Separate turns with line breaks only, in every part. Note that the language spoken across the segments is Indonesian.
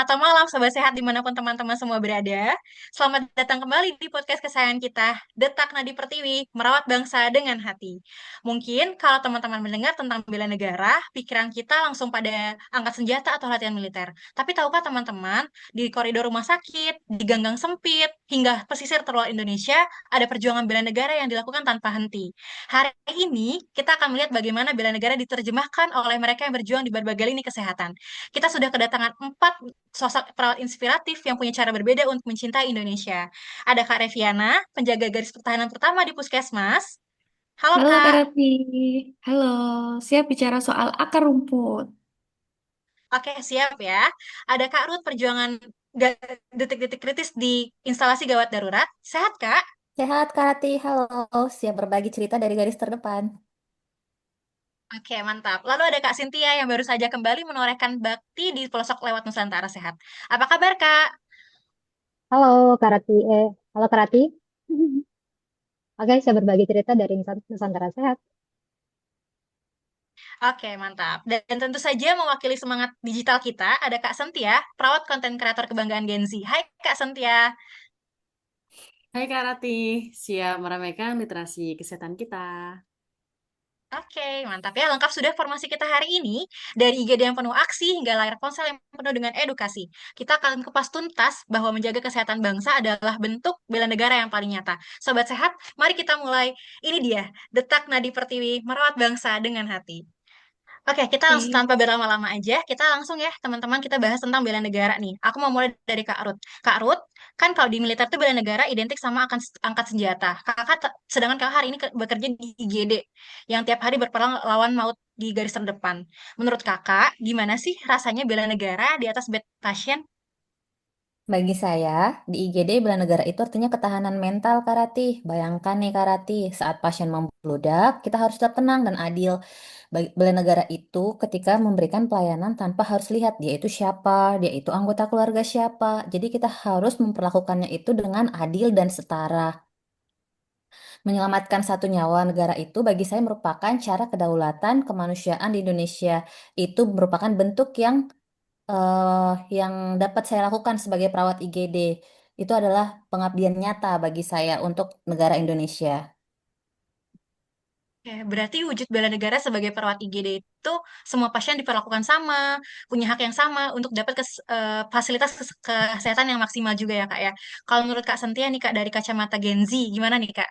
atau malam, sobat sehat dimanapun teman-teman semua berada. Selamat datang kembali di podcast kesayangan kita, Detak Nadi Pertiwi, Merawat Bangsa dengan Hati. Mungkin kalau teman-teman mendengar tentang bela negara, pikiran kita langsung pada angkat senjata atau latihan militer. Tapi tahukah teman-teman, di koridor rumah sakit, di ganggang sempit, hingga pesisir terluar Indonesia, ada perjuangan bela negara yang dilakukan tanpa henti. Hari ini kita akan melihat bagaimana bela negara diterjemahkan oleh mereka yang berjuang di berbagai lini kesehatan. Kita sudah kedatangan 4 sosok perawat inspiratif yang punya cara berbeda untuk mencintai Indonesia. Ada Kak Reviana, penjaga garis pertahanan pertama di Puskesmas. Halo
Halo Kak
Kak.
Rati, halo, siap bicara soal akar rumput.
Oke, siap ya. Ada Kak Ruth, perjuangan detik-detik kritis di instalasi gawat darurat. Sehat, Kak?
Sehat Kak Rati, halo, siap berbagi cerita dari garis terdepan.
Oke, mantap. Lalu ada Kak Cynthia yang baru saja kembali menorehkan bakti di pelosok lewat Nusantara Sehat. Apa kabar, Kak?
Halo Karati, halo Karati. Oke, saya berbagi cerita dari Nusantara Sehat.
Oke, mantap. Dan tentu saja mewakili semangat digital kita, ada Kak Sentia, perawat konten kreator kebanggaan Gen Z. Hai Kak Sentia.
Hai Kak Rati, siap meramaikan literasi kesehatan kita.
Oke, mantap ya. Lengkap sudah formasi kita hari ini. Dari IGD yang penuh aksi hingga layar ponsel yang penuh dengan edukasi. Kita akan kupas tuntas bahwa menjaga kesehatan bangsa adalah bentuk bela negara yang paling nyata. Sobat sehat, mari kita mulai. Ini dia, Detak Nadi Pertiwi, merawat bangsa dengan hati. Oke, kita langsung
Oke.
tanpa berlama-lama aja, kita langsung ya teman-teman kita bahas tentang bela negara nih. Aku mau mulai dari Kak Ruth. Kak Ruth, kan kalau di militer tuh bela negara identik sama akan angkat senjata. Sedangkan kakak hari ini bekerja di IGD yang tiap hari berperang lawan maut di garis terdepan. Menurut kakak, gimana sih rasanya bela negara di atas bed pasien?
Bagi saya, di IGD bela negara itu artinya ketahanan mental Kak Rati. Bayangkan nih Kak Rati, saat pasien membludak, kita harus tetap tenang dan adil. Bela negara itu ketika memberikan pelayanan tanpa harus lihat dia itu siapa, dia itu anggota keluarga siapa. Jadi kita harus memperlakukannya itu dengan adil dan setara. Menyelamatkan satu nyawa negara itu bagi saya merupakan cara kedaulatan kemanusiaan di Indonesia. Itu merupakan bentuk yang dapat saya lakukan sebagai perawat IGD. Itu adalah pengabdian nyata bagi saya untuk negara Indonesia.
Oke, berarti wujud bela negara sebagai perawat IGD itu semua pasien diperlakukan sama, punya hak yang sama untuk dapat fasilitas kesehatan yang maksimal juga ya Kak ya. Kalau menurut Kak Sentia nih Kak dari kacamata Gen Z, gimana nih Kak?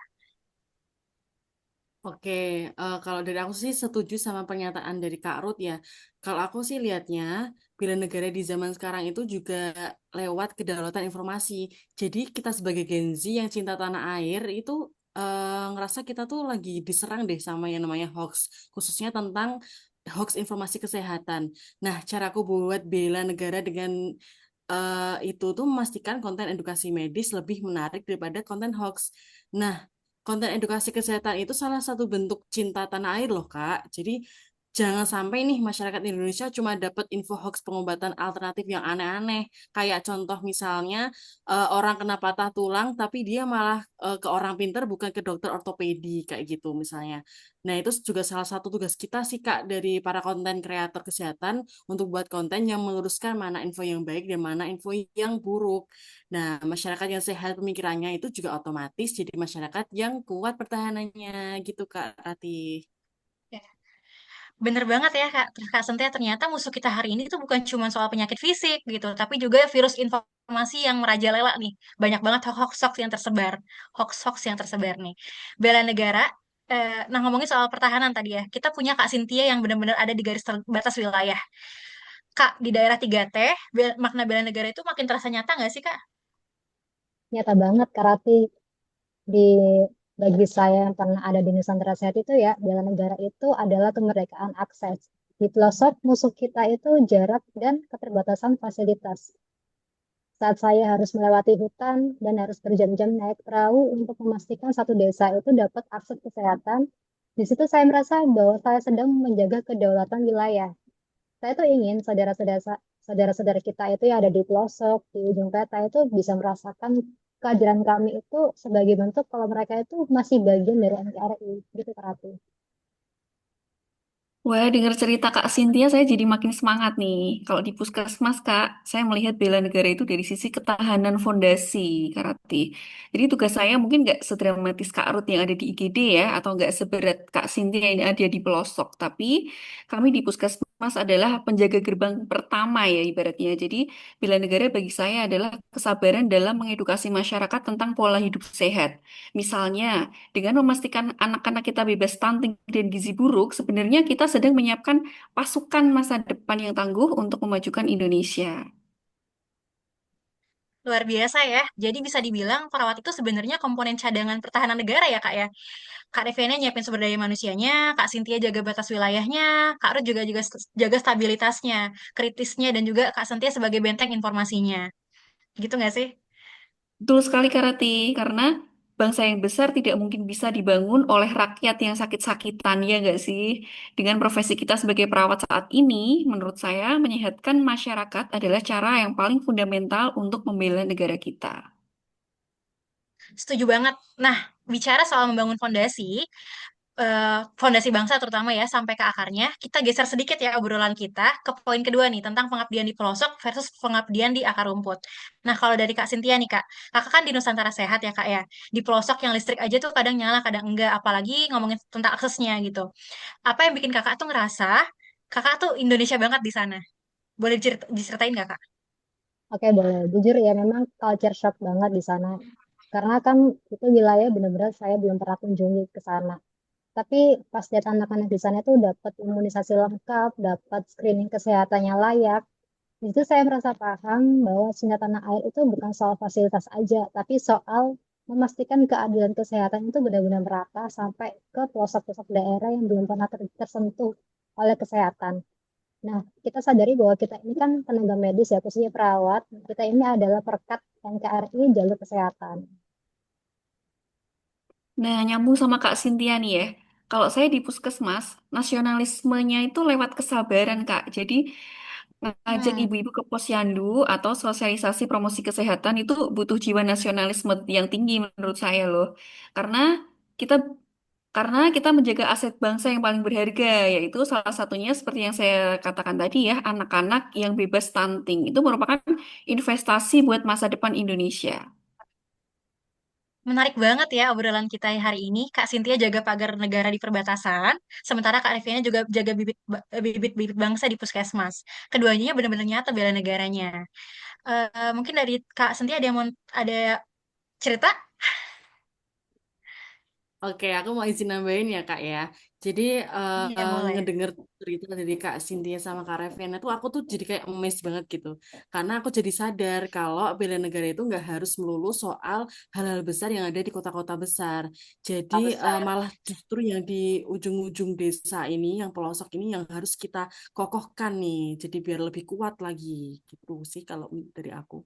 Oke, kalau dari aku sih setuju sama pernyataan dari Kak Ruth ya. Kalau aku sih lihatnya, bela negara di zaman sekarang itu juga lewat kedaulatan informasi. Jadi kita sebagai Gen Z yang cinta tanah air itu ngerasa kita tuh lagi diserang deh sama yang namanya hoax, khususnya tentang hoax informasi kesehatan. Nah, caraku buat bela negara dengan itu tuh memastikan konten edukasi medis lebih menarik daripada konten hoax. Nah, konten edukasi kesehatan itu salah satu bentuk cinta tanah air loh, Kak. Jadi jangan sampai nih masyarakat Indonesia cuma dapat info hoax pengobatan alternatif yang aneh-aneh. Kayak contoh misalnya orang kena patah tulang tapi dia malah ke orang pinter bukan ke dokter ortopedi kayak gitu misalnya. Nah, itu juga salah satu tugas kita sih, Kak, dari para konten kreator kesehatan untuk buat konten yang meluruskan mana info yang baik dan mana info yang buruk. Nah, masyarakat yang sehat pemikirannya itu juga otomatis jadi masyarakat yang kuat pertahanannya gitu, Kak Rati.
Ya, bener banget ya Kak, Kak Sentia ternyata musuh kita hari ini tuh bukan cuma soal penyakit fisik gitu, tapi juga virus informasi yang merajalela nih. Banyak banget hoax-hoax yang tersebar, hoax-hoax yang tersebar nih. Bela negara, nah ngomongin soal pertahanan tadi ya, kita punya Kak Sintia yang benar-benar ada di garis batas wilayah. Kak, di daerah 3T, makna bela negara itu makin terasa nyata nggak sih, Kak?
Nyata banget Karati di bagi saya yang pernah ada di Nusantara Sehat itu ya, bela negara itu adalah kemerdekaan akses. Di pelosok musuh kita itu jarak dan keterbatasan fasilitas. Saat saya harus melewati hutan dan harus berjam-jam naik perahu untuk memastikan satu desa itu dapat akses kesehatan, di situ saya merasa bahwa saya sedang menjaga kedaulatan wilayah. Saya tuh ingin saudara-saudara kita itu yang ada di pelosok, di ujung peta itu bisa merasakan kehadiran kami itu sebagai bentuk kalau mereka itu masih bagian dari NKRI, gitu Kak Ratu.
Wah, dengar cerita Kak Cynthia, saya jadi makin semangat nih. Kalau di Puskesmas, Kak, saya melihat bela negara itu dari sisi ketahanan fondasi, Kak Rati. Jadi tugas saya mungkin nggak sedramatis Kak Ruth yang ada di IGD ya, atau nggak seberat Kak Cynthia yang ada di pelosok. Tapi kami di Puskesmas adalah penjaga gerbang pertama ya ibaratnya. Jadi bela negara bagi saya adalah kesabaran dalam mengedukasi masyarakat tentang pola hidup sehat. Misalnya, dengan memastikan anak-anak kita bebas stunting dan gizi buruk, sebenarnya kita sedang menyiapkan pasukan masa depan yang tangguh untuk memajukan Indonesia.
Luar biasa ya. Jadi bisa dibilang perawat itu sebenarnya komponen cadangan pertahanan negara ya, Kak ya. Kak Reviana nyiapin sumber daya manusianya, Kak Cynthia jaga batas wilayahnya, Kak Ruth juga juga jaga stabilitasnya, kritisnya, dan juga Kak Cynthia sebagai benteng informasinya. Gitu nggak sih?
Betul sekali, Karati, karena bangsa yang besar tidak mungkin bisa dibangun oleh rakyat yang sakit-sakitan, ya nggak sih? Dengan profesi kita sebagai perawat saat ini, menurut saya, menyehatkan masyarakat adalah cara yang paling fundamental untuk membela negara kita.
Setuju banget. Nah, bicara soal membangun fondasi, fondasi bangsa terutama ya sampai ke akarnya, kita geser sedikit ya obrolan kita ke poin kedua nih tentang pengabdian di pelosok versus pengabdian di akar rumput. Nah, kalau dari Kak Sintia nih Kak, Kakak kan di Nusantara Sehat ya Kak ya. Di pelosok yang listrik aja tuh kadang nyala, kadang enggak, apalagi ngomongin tentang aksesnya gitu. Apa yang bikin Kakak tuh ngerasa Kakak tuh Indonesia banget di sana? Boleh diceritain nggak Kak?
Oke, boleh. Jujur ya, memang culture shock banget di sana. Karena kan itu wilayah benar-benar saya belum pernah kunjungi ke sana. Tapi pas lihat anak-anak di sana itu dapat imunisasi lengkap, dapat screening kesehatannya layak. Di situ saya merasa paham bahwa Cinta Tanah Air itu bukan soal fasilitas aja, tapi soal memastikan keadilan kesehatan itu benar-benar merata sampai ke pelosok-pelosok daerah yang belum pernah tersentuh oleh kesehatan. Nah, kita sadari bahwa kita ini kan tenaga medis ya, khususnya perawat. Kita ini adalah perekat NKRI jalur kesehatan.
Nah, nyambung sama Kak Cynthia nih ya. Kalau saya di puskesmas, nasionalismenya itu lewat kesabaran, Kak. Jadi, ngajak
Hmm.
ibu-ibu ke posyandu atau sosialisasi promosi kesehatan itu butuh jiwa nasionalisme yang tinggi menurut saya loh. Karena kita kita menjaga aset bangsa yang paling berharga, yaitu salah satunya seperti yang saya katakan tadi ya, anak-anak yang bebas stunting. Itu merupakan investasi buat masa depan Indonesia.
Menarik banget ya obrolan kita hari ini. Kak Sintia jaga pagar negara di perbatasan, sementara Kak Reviana juga jaga bibit-bibit bangsa di puskesmas. Keduanya benar-benar nyata bela negaranya. Mungkin dari Kak Sintia ada yang mau ada cerita?
Oke, aku mau izin nambahin ya Kak ya. Jadi
Iya, boleh.
ngedenger cerita dari Kak Cynthia sama Kak Revena tuh aku tuh jadi kayak amazed banget gitu. Karena aku jadi sadar kalau bela negara itu nggak harus melulu soal hal-hal besar yang ada di kota-kota besar. Jadi malah justru yang di ujung-ujung desa ini, yang pelosok ini yang harus kita kokohkan nih. Jadi biar lebih kuat lagi gitu sih kalau dari aku.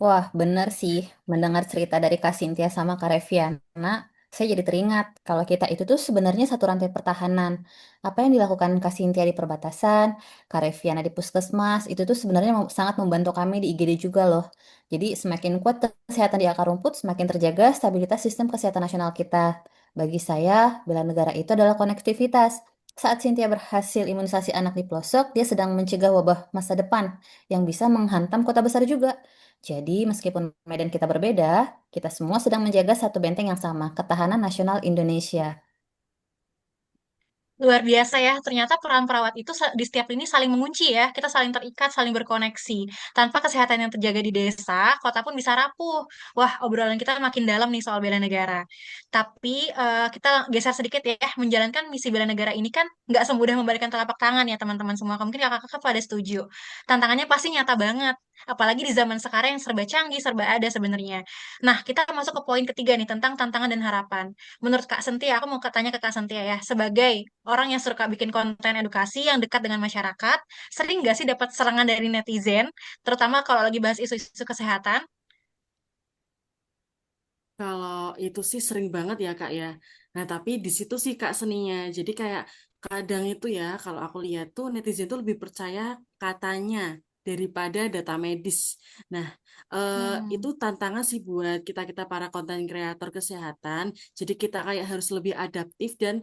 Wah, bener sih. Mendengar cerita dari Kak Cynthia sama Kak Reviana, saya jadi teringat kalau kita itu tuh sebenarnya satu rantai pertahanan. Apa yang dilakukan Kak Cynthia di perbatasan, Kak Reviana di puskesmas, itu tuh sebenarnya sangat membantu kami di IGD juga loh. Jadi semakin kuat kesehatan di akar rumput, semakin terjaga stabilitas sistem kesehatan nasional kita. Bagi saya, bela negara itu adalah konektivitas. Saat Cynthia berhasil imunisasi anak di pelosok, dia sedang mencegah wabah masa depan yang bisa menghantam kota besar juga. Jadi, meskipun medan kita berbeda, kita semua sedang menjaga satu benteng yang sama, ketahanan nasional Indonesia.
Luar biasa ya, ternyata peran perawat itu di setiap lini saling mengunci ya. Kita saling terikat, saling berkoneksi. Tanpa kesehatan yang terjaga di desa, kota pun bisa rapuh. Wah, obrolan kita makin dalam nih soal bela negara. Tapi kita geser sedikit ya, menjalankan misi bela negara ini kan nggak semudah membalikan telapak tangan ya teman-teman semua. Mungkin kakak-kakak pada setuju. Tantangannya pasti nyata banget. Apalagi di zaman sekarang yang serba canggih, serba ada sebenarnya. Nah, kita masuk ke poin ketiga nih tentang tantangan dan harapan. Menurut Kak Sentia, aku mau tanya ke Kak Sentia ya, sebagai orang yang suka bikin konten edukasi yang dekat dengan masyarakat, sering nggak sih dapat serangan dari netizen, terutama kalau lagi bahas isu-isu kesehatan?
Kalau itu sih sering banget ya Kak ya. Nah tapi di situ sih Kak seninya. Jadi kayak kadang itu ya kalau aku lihat tuh netizen tuh lebih percaya katanya daripada data medis. Nah, itu tantangan sih buat kita-kita para konten kreator kesehatan. Jadi kita kayak harus lebih adaptif dan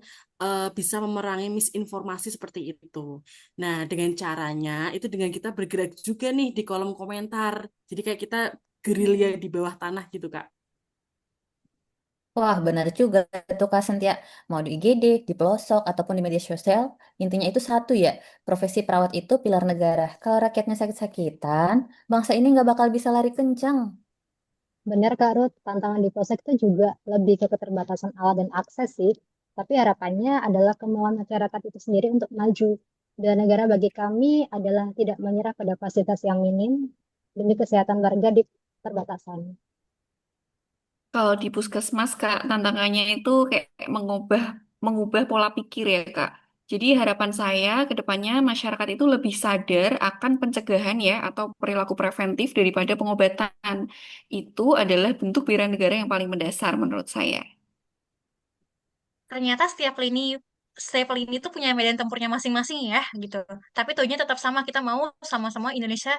bisa memerangi misinformasi seperti itu. Nah, dengan caranya itu dengan kita bergerak juga nih di kolom komentar. Jadi kayak kita gerilya di bawah tanah gitu, Kak.
Wah, benar juga tuh Kak Sentia. Mau di IGD, di pelosok, ataupun di media sosial, intinya itu satu ya. Profesi perawat itu pilar negara. Kalau rakyatnya sakit-sakitan, bangsa ini nggak bakal bisa lari kencang.
Benar Kak Ruth, tantangan di Polsek itu juga lebih ke keterbatasan alat dan akses sih. Tapi harapannya adalah kemauan masyarakat itu sendiri untuk maju. Dan negara bagi kami adalah tidak menyerah pada fasilitas yang minim demi kesehatan warga di perbatasan.
Kalau di puskesmas, Kak, tantangannya itu kayak mengubah mengubah pola pikir ya, Kak. Jadi harapan saya ke depannya masyarakat itu lebih sadar akan pencegahan ya atau perilaku preventif daripada pengobatan. Itu adalah bentuk bela negara yang paling mendasar menurut saya.
Ternyata setiap lini tuh punya medan tempurnya masing-masing ya gitu. Tapi tujuannya tetap sama, kita mau sama-sama Indonesia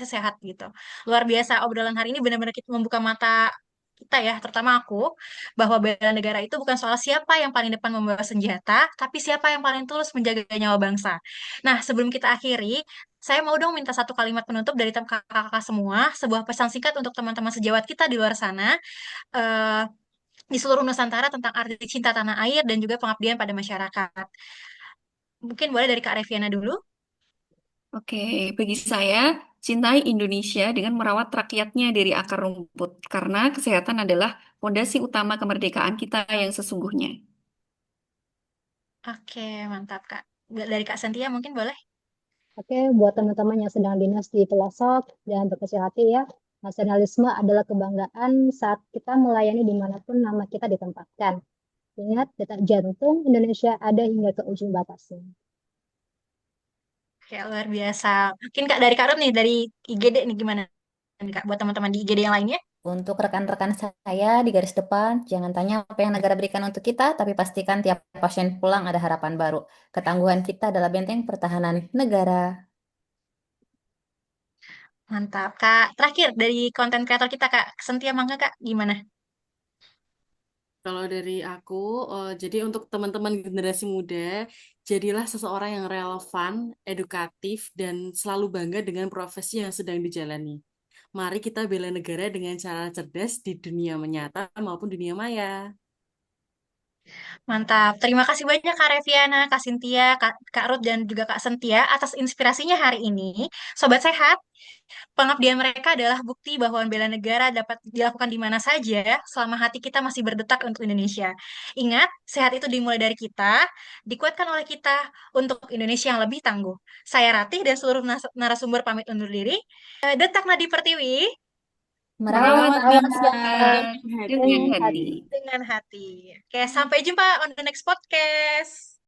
sehat gitu. Luar biasa obrolan hari ini benar-benar membuka mata kita ya, terutama aku, bahwa bela negara itu bukan soal siapa yang paling depan membawa senjata, tapi siapa yang paling tulus menjaga nyawa bangsa. Nah, sebelum kita akhiri, saya mau dong minta satu kalimat penutup dari kakak-kakak semua, sebuah pesan singkat untuk teman-teman sejawat kita di luar sana. eh, di seluruh Nusantara tentang arti cinta tanah air dan juga pengabdian pada masyarakat. Mungkin boleh dari Kak Reviana dulu.
Oke, bagi saya, cintai Indonesia dengan merawat rakyatnya dari akar rumput, karena kesehatan adalah fondasi utama kemerdekaan kita yang sesungguhnya.
Oke, mantap Kak. Dari Kak Sentia mungkin boleh.
Oke, buat teman-teman yang sedang dinas di pelosok, jangan berkecil hati ya. Nasionalisme adalah kebanggaan saat kita melayani dimanapun nama kita ditempatkan. Ingat, detak jantung Indonesia ada hingga ke ujung batasnya.
Oke, luar biasa. Mungkin Kak dari Kak Rum nih, dari IGD nih gimana nih, Kak, buat teman-teman di IGD yang lainnya?
Untuk rekan-rekan saya di garis depan, jangan tanya apa yang negara berikan untuk kita, tapi pastikan tiap pasien pulang ada harapan baru. Ketangguhan kita adalah benteng pertahanan negara.
Mantap. Kak, terakhir dari konten kreator kita, Kak. Sentia Mangga, Kak, gimana?
Kalau dari aku, jadi untuk teman-teman generasi muda, jadilah seseorang yang relevan, edukatif, dan selalu bangga dengan profesi yang sedang dijalani. Mari kita bela negara dengan cara cerdas di dunia nyata maupun dunia maya.
Mantap. Terima kasih banyak Kak Reviana, Kak Sintia, Kak Ruth, dan juga Kak Sentia atas inspirasinya hari ini. Sobat Sehat, pengabdian mereka adalah bukti bahwa bela negara dapat dilakukan di mana saja selama hati kita masih berdetak untuk Indonesia. Ingat, sehat itu dimulai dari kita, dikuatkan oleh kita untuk Indonesia yang lebih tangguh. Saya Ratih dan seluruh narasumber pamit undur diri. Detak Nadi Pertiwi
Merawat
Merawat
Merawat
bangsa
bangsa
bangsa
Dengan
dengan
dengan
hati.
hati.
hati.
dengan hati. Oke, sampai jumpa on the next podcast.